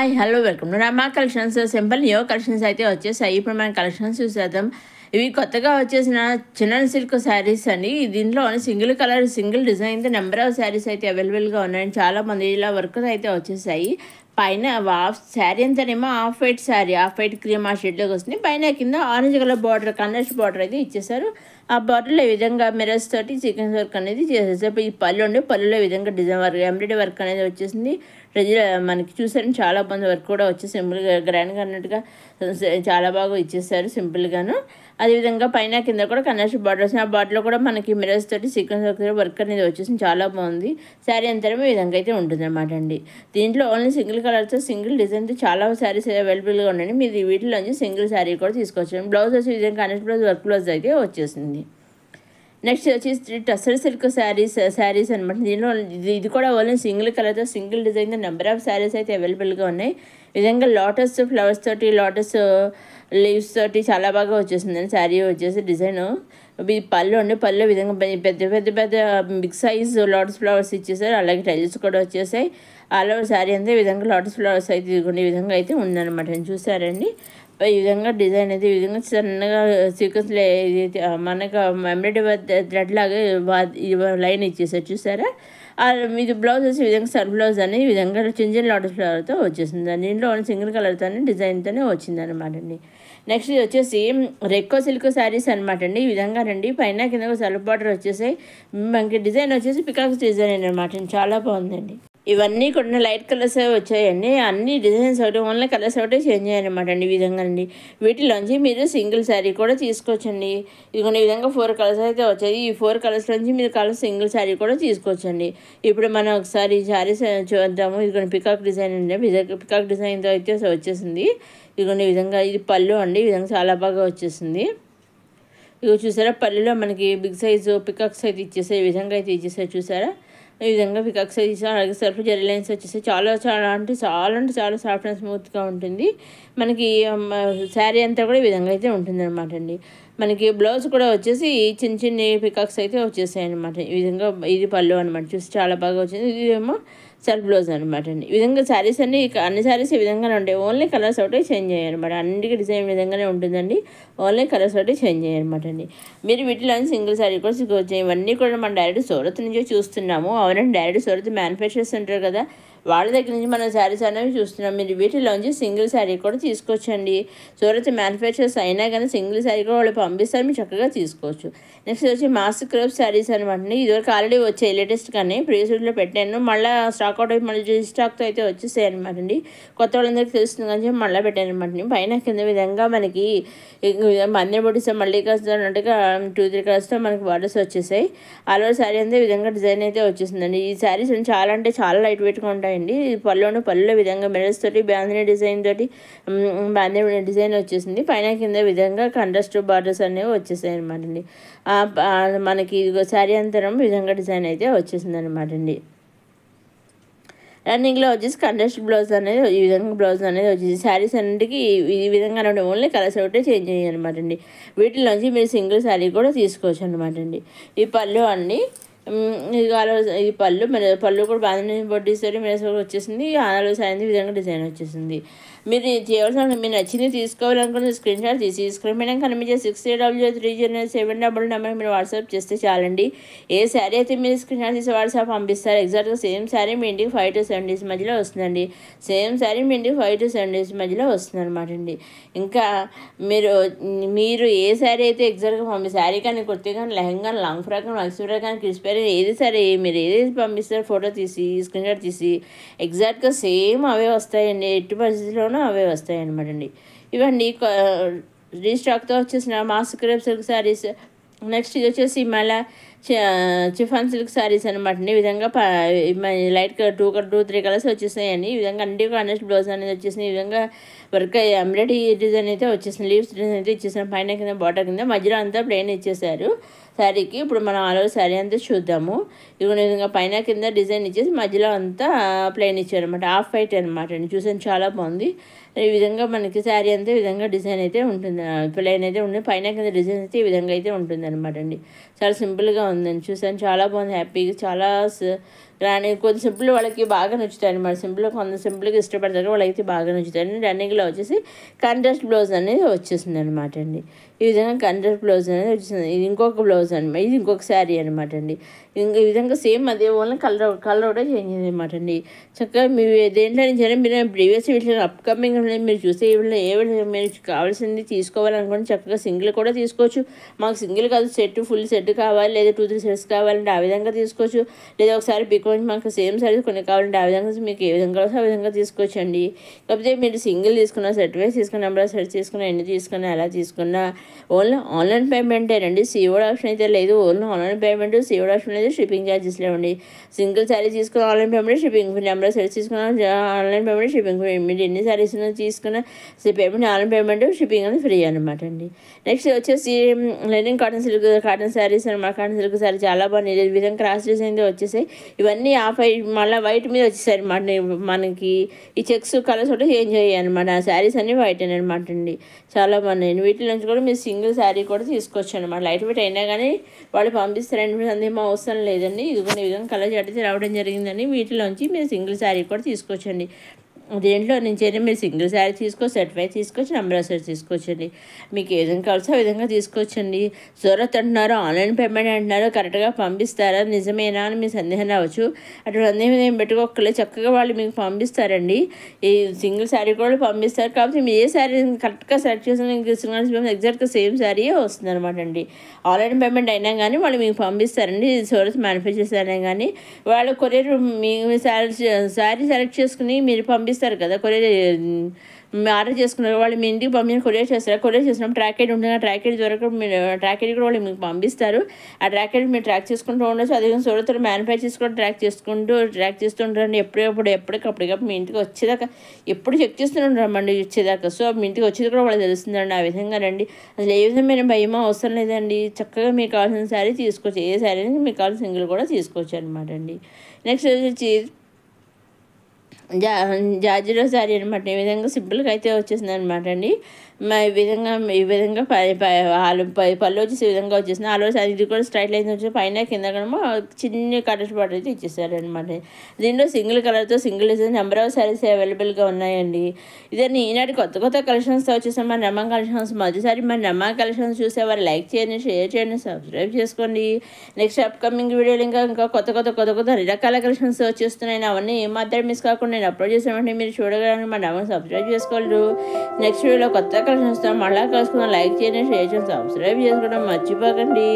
Hi hello welcome to Rama collections. Simple new collections అయితే వచ్చేసాయి. ఇప్పుడు మనం కలెక్షన్స్ చూసేద్దాం. ఇవి కొత్తగా వచ్చేసిన చిన్న సిల్క్ శారీస్ అండి. దీంట్లో single colour single design number of saris అయితే అవైలబుల్గా ఉన్నాయి. చాలామంది ఇలా వర్క్ అయితే వచ్చేసాయి. పైన శారీ అంతానేమో off white sari, off white cream ఆ షేడ్లోకి వస్తుంది. పైన కింద ఆరెంజ్ కలర్ బార్డర్, కన్నర్స్ బార్డర్ అయితే ఇచ్చేసారు. ఆ బార్డర్లో ఈ విధంగా మిరర్స్ తోటి సీక్వెన్స్ వర్క్ అనేది చేసేసారు. ఈ పళ్ళు ఉండి పళ్ళులో ఈ విధంగా డిజైన్ వర్క్, ఎంబ్రాయిడరీ వర్క్ అనేది వచ్చేసింది. మనకి చూసారని చాలా బాగుంది. వర్క్ కూడా వచ్చి సింపుల్గా గ్రాండ్గా అన్నట్టుగా చాలా బాగా ఇచ్చేసారు సింపుల్గాను. అదేవిధంగా పైన కింద కూడా కన్నర్స్ బార్డర్స్, ఆ బార్డర్లో కూడా మనకి మిరర్స్ తోటి సీక్వెన్స్ వర్క్ అనేది వచ్చేసింది. చాలా బాగుంది. శారీ అంతరం ఈ విధంగా అయితే ఉంటుంది అనమాట అండి. దీంట్లో ఓన్లీ సింగిల్ కలర్తో సింగిల్ డిజైన్తో చాలా శారీస్ అవైలబుల్గా ఉన్నాయండి. మీరు వీటిలోంచి సింగిల్ శారీ కూడా తీసుకోవచ్చు. బ్లౌజ్ వచ్చి విధంగా కన్నర్స్ బ్లౌజ్ వర్క్ బ్లౌజ్ అయితే వచ్చేసింది. నెక్స్ట్ వచ్చేసి టస్సర్ సిల్క్ శారీస్ అనమాట. దీనిలో ఇది కూడా ఓన్లీ సింగిల్ కలర్తో సింగిల్ డిజైన్తో నెంబర్ ఆఫ్ శారీస్ అయితే అవైలబుల్గా ఉన్నాయి. ఈ విధంగా లోటస్ ఫ్లవర్స్ తోటి, లోటస్ లీవ్స్ తోటి చాలా బాగా వచ్చేసిందండి శారీ వచ్చేసి డిజైన్. పళ్ళు అండి, పళ్ళు విధంగా పెద్ద పెద్ద పెద్ద బిగ్ సైజ్ లోటస్ ఫ్లవర్స్ ఇచ్చేసారు. అలాగే టైల్స్ కూడా వచ్చేసాయి. ఆల్ ఓవర్ శారీ అంతా ఈ విధంగా లోటస్ ఫ్లవర్స్ అయితే ఈ విధంగా అయితే ఉందన్నమాట. చూసారండి ఈ విధంగా డిజైన్ అయితే ఈ విధంగా చిన్నగా సీక్వెన్స్లో మనకు ఎంబ్రాయిడరీ థ్రెడ్ లాగా లైన్ ఇచ్చేసారు. చూసారా? ఇది బ్లౌజ్ వచ్చి ఈ విధంగా సర్ బ్లౌజ్ అనేది ఈ విధంగా చిన్న లోటస్ ఫ్లవర్తో వచ్చేసింది. దీంట్లో సింగిల్ కలర్తోనే డిజైన్తోనే వచ్చిందనమాట అండి. నెక్స్ట్ ఇది వచ్చేసి రెక్కో సిల్క్ శారీస్ అనమాట అండి. ఈ విధంగా రండి పైన కింద సెల్ఫ్ బార్డర్ వచ్చేసాయి. మనకి డిజైన్ వచ్చేసి పికాక్స్ డిజైన్ అనమాట. చాలా బాగుందండి. ఇవన్నీ కూడా లైట్ కలర్స్ వచ్చాయండి. అన్ని డిజైన్స్ ఒకటి, ఓన్లీ కలర్స్ ఒకటే చేంజ్ అయ్యాయన్నమాట అండి. ఈ విధంగా అండి వీటిలోంచి మీరు సింగిల్ శారీ కూడా తీసుకోవచ్చండి. ఇదిగోండి ఈ విధంగా 4 కలర్స్ అయితే వచ్చాయి. ఈ 4 కలర్స్ నుంచి మీరు కలర్ సింగిల్ శారీ కూడా తీసుకోవచ్చండి. ఇప్పుడు మనం ఒకసారి ఈ శారీస్ చూద్దాము. ఇదిగోండి పికాక్ డిజైన్ అండి. పికాక్ డిజైన్తో అయితే వచ్చేసింది. ఇదిగోండి ఈ విధంగా ఇది పళ్ళు అండి. ఈ విధంగా చాలా బాగా వచ్చేసింది. ఇవి చూసారా? పళ్ళులో మనకి బిగ్ సైజు పికాక్స్ అయితే ఇచ్చేసాయి. ఈ విధంగా అయితే ఇచ్చేసాయి. చూసారా? ఈ విధంగా పికాక్స్ అయితే ఇచ్చారు. అలాగే సెల్ఫ్ జెరీ లైన్స్ వచ్చేసి చాలా చాలా సాఫ్ట్ అండ్ స్మూత్గా ఉంటుంది. మనకి శారీ అంతా కూడా ఈ విధంగా అయితే ఉంటుంది అనమాట అండి. మనకి బ్లౌజ్ కూడా వచ్చేసి చిన్న చిన్న పికాక్స్ అయితే వచ్చేసాయి అనమాట. ఈ విధంగా ఇది పళ్ళు అనమాట. చూసి చాలా బాగా వచ్చింది. ఇది ఏమో సెల్ఫ్ బ్లౌజ్ అనమాట అండి. ఈ విధంగా శారీస్ అన్ని అన్ని శారీస్ ఈ విధంగానే ఉంటాయి. ఓన్లీ కలర్స్ ఒకటే చేంజ్ అయ్యాయి అనమాట. అన్నిటికీ డిజైన్ విధంగానే ఉంటుందండి. ఓన్లీ కలర్స్ ఒకటే చేంజ్ అయ్యాయి అనమాట అండి. మీరు వీటిలో సింగిల్ శారీ కూడా తీసుకోవచ్చు. ఇవన్నీ కూడా మనం డైరెక్ట్ సూరత్ నుంచే చూస్తున్నాము. అవునండి, డైరెక్ట్ సూరత్ మ్యానుఫ్యాక్చరర్స్ ఉంటారు కదా, వాళ్ళ దగ్గర నుంచి మనం శారీస్ అనేవి చూస్తున్నాం. మీరు వీటిలోంచి సింగిల్ శారీ కూడా తీసుకోవచ్చండి. సూరత్ మ్యానుఫ్యాక్చరర్స్ అయినా కానీ సింగిల్ శారీ కూడా వాళ్ళు పంపిస్తారు, మీరు చక్కగా తీసుకోవచ్చు. నెక్స్ట్ వచ్చి మాస్క్ క్రేప్ శారీస్ అనమాట. ఇదివరకు ఆల్రెడీ వచ్చాయి లేటెస్ట్ కానీ ప్రీవియస్లో పెట్టాను. మళ్ళీ స్టాక్ అవుట్ అయి మళ్ళీ స్టాక్తో అయితే వచ్చేసాయి అనమాట అండి. కొత్త వాళ్ళందరికీ తెలుస్తుంది కానీ మళ్ళీ పెట్టాను అనమాట. పైన కింద విధంగా మనకి మందిర బొడిసే మళ్ళీ అన్నట్టుగా 2-3 కలర్స్తో మనకి బార్డర్స్ వచ్చేసాయి. ఆల్ ఓవర్ శారీ అంతా ఈ విధంగా డిజైన్ అయితే వచ్చేసిందండి. ఈ శారీస్ చాలా అంటే చాలా లైట్ వెయిట్గా ఉంటాయండి. పళ్ళులో విధంగా మిరర్స్ తోటి బాందిని డిజైన్ తోటి బాందిని డిజైన్ వచ్చేసింది. పైన కింద విధంగా కంట్రాస్ట్ బార్డర్స్ అనేవి వచ్చేసాయి అనమాట అండి. మనకి శారీ అంతరం విధంగా డిజైన్ అయితే వచ్చేసింది అనమాట అండి. రన్నింగ్లో వచ్చేసి కంట్రాస్ట్ బ్లౌజ్ అనేది ఈ విధంగా బ్లౌజ్ అనేది వచ్చేసి శారీస్ అన్నింటికి ఈ విధంగా ఓన్లీ కలర్స్ ఒకటే చేంజ్ అయ్యాయి అనమాట అండి. వీటిలోంచి మీరు సింగిల్ శారీ కూడా తీసుకోవచ్చు అనమాట అండి. ఈ పళ్ళు అండి, ఈ పళ్ళు కూడా బాగా బొడ్డీసరి మీరు వచ్చేసింది. ఆనాలో సాయంత్రం విధంగా డిజైన్ వచ్చేసింది. మీరు చేయవలసిన మీరు నచ్చింది తీసుకోవాలనుకున్న స్క్రీన్ షాట్ తీసి స్క్రీన్ మీద కనిపించే 60003007 నెంబర్ మీరు వాట్సాప్ చేస్తే చాలండి. ఏ శారీ అయితే మీరు స్క్రీన్ షాట్ తీసి వాట్సాప్ పంపిస్తారు, ఎగ్జాక్ట్గా సేమ్ శారీ మీ ఇంటికి 5 to 7 days మధ్యలో వస్తుందండి. సేమ్ శారీ మీ ఇంటికి 5 to 7 days మధ్యలో వస్తుంది అనమాట అండి. ఇంకా మీరు ఏ శారీ అయితే ఎగ్జాక్ట్గా శారీ కానీ కుర్తీ కానీ లెహంగా కానీ లాంగ్ ఫ్రాక్ కానీ మక్సీ ఫ్రాక్ కానీ క్రిస్పీ ఏది సరే మీరు ఏది పంపిస్తారు ఫోటో తీసి స్క్రీన్ షాట్ తీసి ఎగ్జాక్ట్గా సేమ్ అవే వస్తాయండి. ఎట్టి పరిస్థితిలోనూ అవే వస్తాయి అనమాట అండి. ఇవన్నీ రీస్టాక్తో వచ్చేసిన mask crepe silk saris. Next ఇది వచ్చేసి మళ్ళీ చిఫాన్ సిల్క్ శారీస్ అనమాట అండి. ఈ విధంగా లైట్ 2-3 కలర్స్ వచ్చేసాయండి. ఈ విధంగా అన్ని కాంట్రాస్ట్ బ్లౌజ్ అనేది వచ్చేసింది. ఈ విధంగా వర్క్ ఎంబ్రాయిడరీ డిజైన్ అయితే వచ్చేసింది. లీవ్స్ డిజైన్ అయితే ఇచ్చేసాను. పైన కింద బార్డర్ కింద మధ్యలో అంతా ప్లెయిన్ ఇచ్చేసారు శారీకి. ఇప్పుడు మనం ఆల్ ఓవర్ శారీ అంతా చూద్దాము. ఈ విధంగా పైన కింద డిజైన్ ఇచ్చేసి మధ్యలో అంతా ప్లెయిన్ ఇచ్చారు అనమాట. ఆఫ్ వైట్ అనమాట అండి. చూసాను చాలా బాగుంది. ఈ విధంగా మనకి శారీ అంతా ఈ విధంగా డిజైన్ అయితే ఉంటుంది, ప్లెయిన్ అయితే ఉంటుంది. పైన కింద డిజైన్ అయితే ఈ విధంగా అయితే ఉంటుంది అనమాట అండి. చాలా సింపుల్గా ఉందండి. చూసాను చాలా బాగుంది. హ్యాపీగా చాలా రాని కొంచెం సింపుల్ వాళ్ళకి బాగా నచ్చుతాయి అనమాట. కొంత సింపుల్గా ఇష్టపడతారు, వాళ్ళకి బాగా నచ్చుతాయి. రన్నింగ్లో వచ్చేసి కాంట్రాస్ట్ బ్లౌజ్ అనేది వచ్చేసింది అనమాట అండి. ఈ విధంగా కాంట్రాస్ట్ బ్లౌజ్ అనేది వచ్చేసింది. ఇది ఇంకొక బ్లౌజ్ అనమాట, ఇది ఇంకొక శారీ అనమాట అండి. ఈ విధంగా సేమ్ అదే ఓన్లీ కలర్ కూడా చేంజ్ అయింది అనమాట అండి. చక్కగా మీరు దేంట్లో నుంచి మీరు ప్రీవియస్ వీటిలో అప్కమింగ్ మీరు చూసే మీరు కావాల్సింది తీసుకోవాలనుకోండి చక్కగా సింగిల్ కూడా తీసుకోవచ్చు. మాకు సింగిల్ కాదు ఫుల్ సెట్ కావాలి లేదా 2-3 సెట్స్ కావాలంటే ఆ విధంగా తీసుకోవచ్చు. లేదా ఒకసారి బికాజ్ మాకు సేమ్ సారీస్ కొన్ని కావాలంటే ఆ విధంగా మీకు ఏ విధంగా కావాలో ఆ విధంగా తీసుకోవచ్చు అండి. కాకపోతే మీరు సింగిల్ తీసుకున్న సెట్ వైజ్ తీసుకున్న నెంబర్ ఆఫ్ సెట్స్ తీసుకున్న ఎన్ని తీసుకున్నా ఎలా తీసుకున్నా ఓన్లీ ఆన్లైన్ పేమెంటేనండి. సీఓడి ఆప్షన్ అయితే లేదు. Only online payment, COD option లేదు, షిప్పింగ్ ఛార్జెస్ లేవండి. సింగిల్ శారీ తీసుకున్న online payment, shipping number of sets తీసుకున్న ఆన్లైన్ పేమెంట్, షిప్పింగ్ మీరు ఎన్ని శారీస్ తీసుకున్న పేమెంట్ ఆన్లైన్ పేమెంట్, షిప్పింగ్ అనేది ఫ్రీ అనమాట అండి. నెక్స్ట్ వచ్చేసి లెనిన్ కాటన్ శారీస్ అనమాట. కాటన్ సిల్క్ శారీ చాలా బాగుంది. ఈ విధంగా క్రాస్ డిజైన్ వచ్చేసాయి. ఇవన్నీ మళ్ళీ వైట్ మీద వచ్చేసాయి అనమాట. మనకి ఈ చెక్స్ కలర్స్ ఒకటి చేంజ్ అయ్యాయి అనమాట. ఆ శారీస్ అన్నీ వైట్ అనమాట అండి. చాలా బాగున్నాయి. వీటి నుంచి కూడా మీరు సింగిల్ శారీ కూడా తీసుకోవచ్చు అనమాట. లైట్ వెయిట్ అయినా కానీ వాళ్ళు పంపిస్తారండి, అందేమో అవసరం లేదండి. ఇదిగోని ఈ విధంగా కలర్ చాట్ రావడం జరిగిందండి. వీటిలోంచి మీరు సింగిల్ శారీ కూడా తీసుకోవచ్చండి. దేంట్లో నుంచైనా మీరు సింగిల్ శారీ తీసుకోవచ్చు, సెట్ వైజ్ తీసుకోవచ్చు, నెంబర్ ఆఫ్ సెట్స్ తీసుకోవచ్చండి. మీకు ఏ విధంగా కావాల్సో ఆ విధంగా తీసుకోవచ్చండి. సూరత్ అంటున్నారు, ఆన్లైన్ పేమెంట్ అంటున్నారు, కరెక్ట్గా పంపిస్తారా నిజమేనా అని మీ సందేహం రావచ్చు. అటువంటి సందేహం ఏం పెట్టుకోకలే, చక్కగా వాళ్ళు మీకు పంపిస్తారండి. ఈ సింగిల్ శారీ కూడా పంపిస్తారు. కాబట్టి మీరు ఏ శారీ కరెక్ట్గా సెలెక్ట్ చేసిన ఎగ్జాక్ట్గా సేమ్ శారీయే వస్తుంది అనమాట అండి. ఆన్లైన్ పేమెంట్ అయినా కానీ వాళ్ళు మీకు పంపిస్తారండి. సూరత్ మ్యానుఫ్యాక్చర్స్ అయినా కానీ వాళ్ళు కొరియర్ మీ శారీ సెలెక్ట్ చేసుకుని మీరు పంపిస్తారు కదా, కొరియర్ ఆర్డర్ చేసుకున్నారు వాళ్ళు మీ ఇంటికి పంపించి కొరియర్ చేస్తారు. కొరియర్ చేసినప్పుడు ట్రాక్ ఐడి ఉంటుంది. ఆ ట్రాక్ ఐడి ద్వారా మీరు ట్రాక్ ఐడి కూడా వాళ్ళు మీకు పంపిస్తారు. ఆ ట్రాక్ ఐడి మీరు ట్రాక్ చేసుకుంటూ ఉండొచ్చు. అదేవిధంగా సూరత్ మ్యానుఫ్యాక్చర్స్ కూడా ట్రాక్ చేస్తుంటారండి. ఎప్పటికప్పుడు మీ ఇంటికి వచ్చేదాకా ఎప్పుడు చెక్ చేస్తుంటామండి వచ్చేదాకా. సో మీ ఇంటికి వచ్చేది కూడా వాళ్ళకి తెలుస్తుందండి. ఆ విధంగా రండి. అసలు ఏ విధమైన భయమో అవసరం లేదండి. చక్కగా మీకు కావాల్సిన శారీ తీసుకోవచ్చు. ఏ శారీ మీకు కావాల్సిన సింగిల్ కూడా తీసుకోవచ్చు అనమాట అండి. నెక్స్ట్ వచ్చి జార్జెట్ శారీ అనమాట. ఈ విధంగా సింపుల్గా అయితే వచ్చేసింది అనమాట అండి. ఈ విధంగా పళ్ళు వచ్చేసి ఈ విధంగా వచ్చేసింది. ఆలో శారీ ఇది కూడా స్ట్రైట్ లైన్స్ వచ్చి పైన కింద కూడా చిన్న కలర్ బార్డర్ అయితే ఇచ్చేసారు అనమాట. దీంట్లో సింగిల్ కలర్తో single design number of saris అవైలబుల్గా ఉన్నాయండి. ఇదని ఈనాటి కొత్త కలెక్షన్స్తో వచ్చేసాం. మన నమ్మకం కలెక్షన్స్ మొదటిసారి మన నమ్మకం కలెక్షన్స్ చూసేవారు లైక్ చేయండి, షేర్ చేయండి, సబ్స్క్రైబ్ చేసుకోండి. నెక్స్ట్ అప్కమింగ్ వీడియోలు ఇంకా కొత్త అన్ని రకాల కలెక్షన్స్ వచ్చేస్తున్నాయి. అవన్నీ ఏమాత్రం మిస్ కాకుండా నేను అప్లోడ్ చేసామంటే మీరు చూడగలని మన నమ్మకం సబ్స్క్రైబ్ చేసుకోగలరు. నెక్స్ట్ వీడియోలో కొత్త కలెక్షన్స్ మళ్ళీ కలుసుకుందాం. లైక్ చేయండి, షేర్ చేయండి, సబ్స్క్రైబ్ చేసుకోవడం మర్చిపోకండి.